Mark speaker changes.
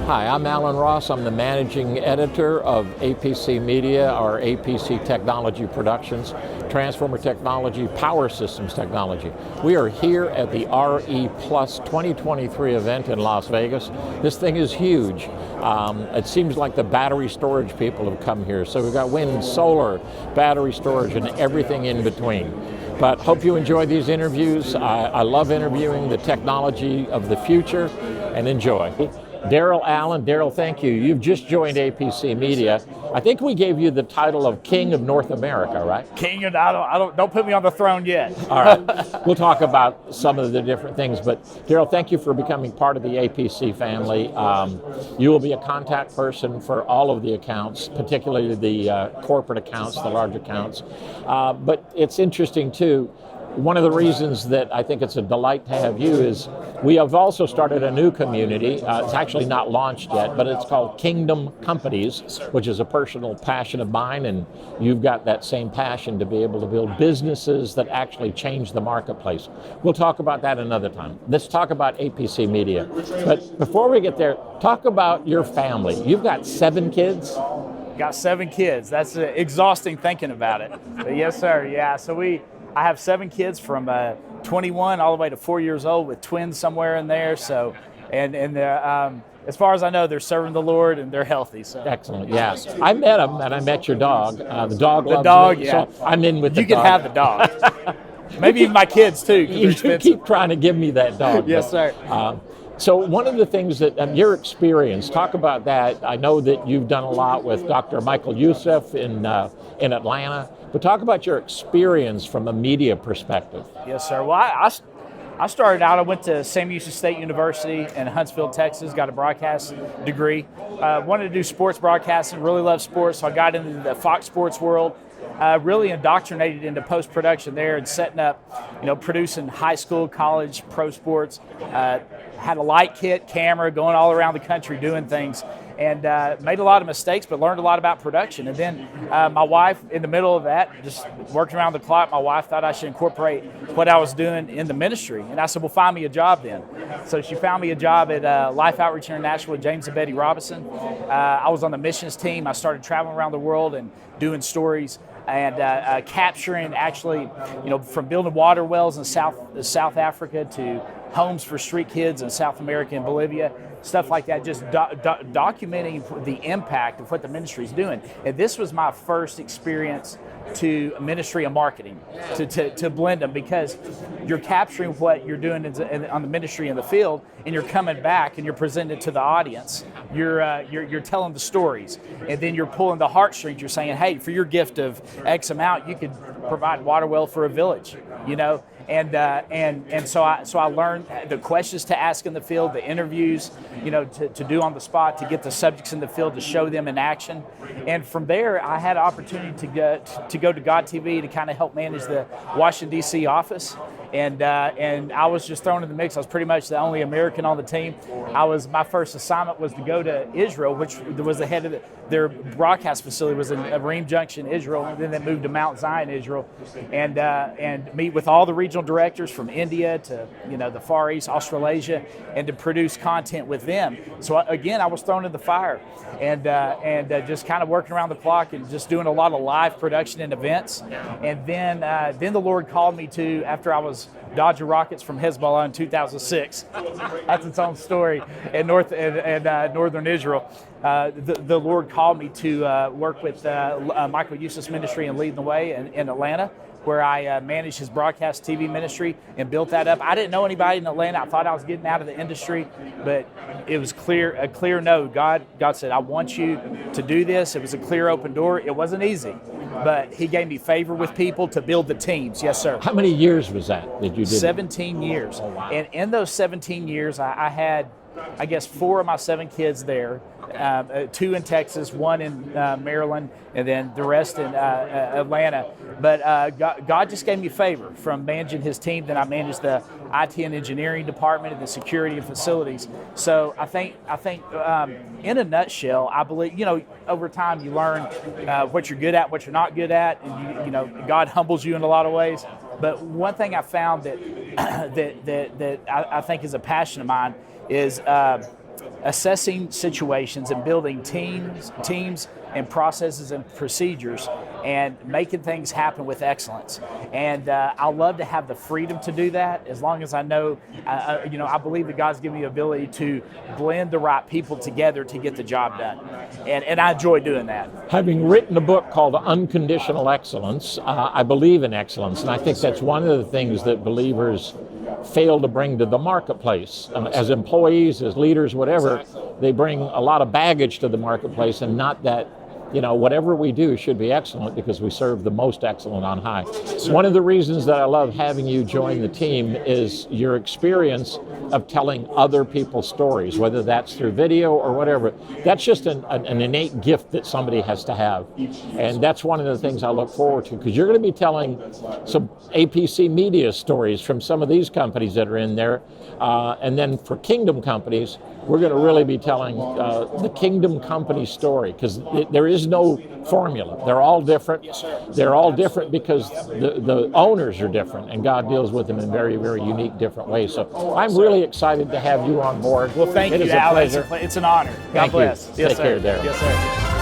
Speaker 1: Hi, I'm Alan Ross. I'm the managing editor of APC Media, or APC Technology Productions, Transformer Technology, Power Systems Technology. We are here at the RE Plus 2023 event in Las Vegas. This thing is huge. It seems like the battery storage people have come here. So we've got wind, solar, battery storage, and everything in between. But hope you enjoy these interviews. I love interviewing the technology of the future, and enjoy. Daryl Allen. Daryl, thank you. You've just joined APC Media. I think we gave you the title of King of North America, right?
Speaker 2: King, and don't put me on the throne yet.
Speaker 1: All right. We'll talk about some of the different things, but Daryl, thank you for becoming part of the APC family. You will be a contact person for all of the accounts, particularly the corporate accounts, the large accounts. But it's interesting too. One of the reasons that I think it's a delight to have you is we have also started a new community. It's actually not launched yet, but it's called Kingdom Companies, which is a personal passion of mine, and you've got that same passion to be able to build businesses that actually change the marketplace. We'll talk about that another time. Let's talk about APC Media. But before we get there, talk about your family. You've got 7 kids?
Speaker 2: Got 7 kids. That's exhausting thinking about it. But yes, sir. Yeah, so I have 7 kids from 21 all the way to 4 years old, with twins somewhere in there. So, and as far as I know, they're serving the Lord and they're healthy. So
Speaker 1: excellent. Yeah, I met them, and I met your dog. The dog loves me,
Speaker 2: yeah.
Speaker 1: So I'm in with the dog.
Speaker 2: You can have the dog. Maybe even my kids too.
Speaker 1: You keep trying to give me that dog.
Speaker 2: Yes, sir.
Speaker 1: So one of the things that your experience, talk about that. I know that you've done a lot with Dr. Michael Youssef in Atlanta, but talk about your experience from a media perspective.
Speaker 2: Yes, sir. Well, I started out, I went to Sam Houston State University in Huntsville, Texas, got a broadcast degree. Wanted to do sports broadcasting, really loved sports, so I got into the Fox Sports world. Really indoctrinated into post-production there and setting up, producing high school, college, pro sports. Had a light kit, camera, going all around the country doing things, and made a lot of mistakes, but learned a lot about production. And then my wife, in the middle of that, just working around the clock, my wife thought I should incorporate what I was doing in the ministry. And I said, well, find me a job then. So she found me a job at Life Outreach International with James and Betty Robinson. I was on the missions team. I started traveling around the world and doing stories and capturing, actually, from building water wells in South Africa to homes for street kids in South America and Bolivia, stuff like that, just documenting the impact of what the ministry is doing. And this was my first experience to ministry and marketing, to blend them, because you're capturing what you're doing on the ministry in the field, and you're coming back and you're presenting it to the audience. You're telling the stories, and then you're pulling the heartstrings. You're saying, hey, for your gift of X amount, you could provide water well for a village, And so I learned the questions to ask in the field, the interviews, to do on the spot, to get the subjects in the field, to show them in action. And from there, I had an opportunity to go to God TV to kind of help manage the Washington, D.C. office. And I was just thrown in the mix. I was pretty much the only American on the team. My first assignment was to go to Israel, which was the head of their broadcast facility was in Reem Junction, Israel, and then they moved to Mount Zion, Israel, and meet with all the regional directors from India to the Far East, Australasia, and to produce content with them. So again, I was thrown in the fire, and just kind of working around the clock and just doing a lot of live production and events. And then the Lord called me to, after I was dodging rockets from Hezbollah in 2006. That's its own story in northern Israel. The Lord called me to work with Michael Youssef's ministry and Leading the Way in Atlanta, where I managed his broadcast TV ministry and built that up. I didn't know anybody in Atlanta. I thought I was getting out of the industry, but it was a clear no. God said, I want you to do this. It was a clear open door. It wasn't easy, but he gave me favor with people to build the teams. Yes, sir.
Speaker 1: How many years was that you did?
Speaker 2: 17 years.
Speaker 1: Oh, wow.
Speaker 2: And in those 17 years, I had, I guess, 4 of my 7 kids there. 2 in Texas, 1 in Maryland, and then the rest in Atlanta. But God just gave me favor from managing his team. Then I managed the IT and engineering department and the security and facilities. So I think in a nutshell, I believe, over time you learn what you're good at, what you're not good at, and God humbles you in a lot of ways. But one thing I found that I think is a passion of mine is assessing situations and building teams and processes and procedures and making things happen with excellence. And I love to have the freedom to do that, as long as I know, I believe that God's given me the ability to blend the right people together to get the job done. And I enjoy doing that.
Speaker 1: Having written a book called Unconditional Excellence, I believe in excellence, and I think that's one of the things that believers fail to bring to the marketplace. As employees, as leaders, whatever, they bring a lot of baggage to the marketplace, and not that, whatever we do should be excellent, because we serve the most excellent on high. One of the reasons that I love having you join the team is your experience of telling other people's stories, whether that's through video or whatever. That's just an innate gift that somebody has to have. And that's one of the things I look forward to, because you're going to be telling some APC media stories from some of these companies that are in there. And then for Kingdom companies, we're going to really be telling the Kingdom company story, because there is no formula. They're all different. They're all different because the owners are different, and God deals with them in very, very unique, different ways. So I'm really excited to have you on board.
Speaker 2: Well, thank you, Al. It's an honor. God bless.
Speaker 1: Take care, Daryl.
Speaker 2: Yes, sir.